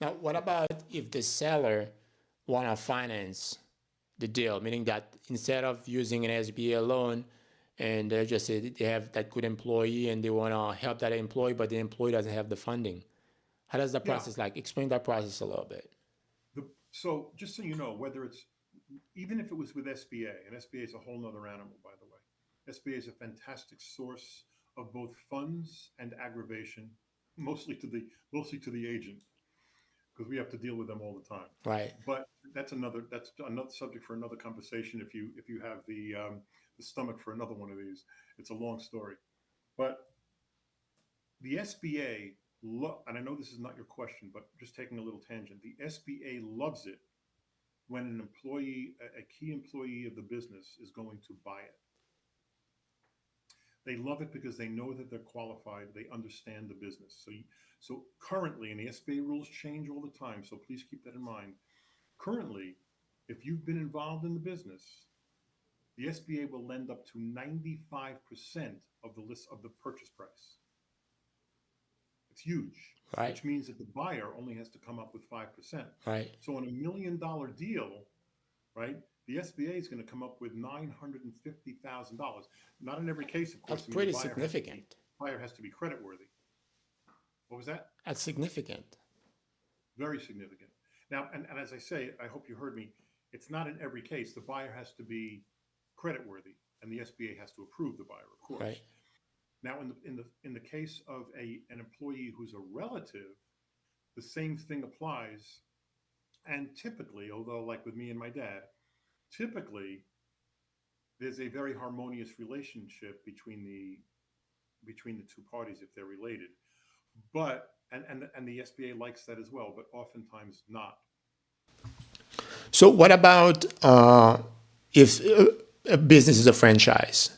Now, what about if the seller want to finance the deal, meaning that instead of using an SBA loan, and they just say they have that good employee and they want to help that employee, but the employee doesn't have the funding. How does that Yeah. process like? Explain that process a little bit. So just so you know, whether it's even if it was with SBA, and SBA is a whole nother animal, by the way. SBA is a fantastic source of both funds and aggravation, mostly to the agent, because we have to deal with them all the time. Right. But that's another subject for another conversation. If you have the stomach for another one of these, it's a long story. But the SBA, and I know this is not your question, but just taking a little tangent, the SBA loves it when an employee, a key employee of the business, is going to buy it. They love it because they know that they're qualified. They understand the business. So currently, and the SBA rules change all the time. So please keep that in mind. Currently, if you've been involved in the business, the SBA will lend up to 95% of the list of the purchase price. It's huge, Right. which means that the buyer only has to come up with 5%. Right. So on $1 million deal, right? The SBA is going to come up with $950,000. Not in every case, of That's course. I mean, the pretty significant. buyer has to be credit worthy. What was that? That's significant. Very significant. Now, and as I say, I hope you heard me. It's not in every case. The buyer has to be credit worthy, and the SBA has to approve the buyer, of Right. course. Now, in the case of an employee who's a relative, the same thing applies. And typically, although like with me and my dad, typically there's a very harmonious relationship between the two parties if they're related. But and the SBA likes that as well, but oftentimes not. So what about if a business is a franchise?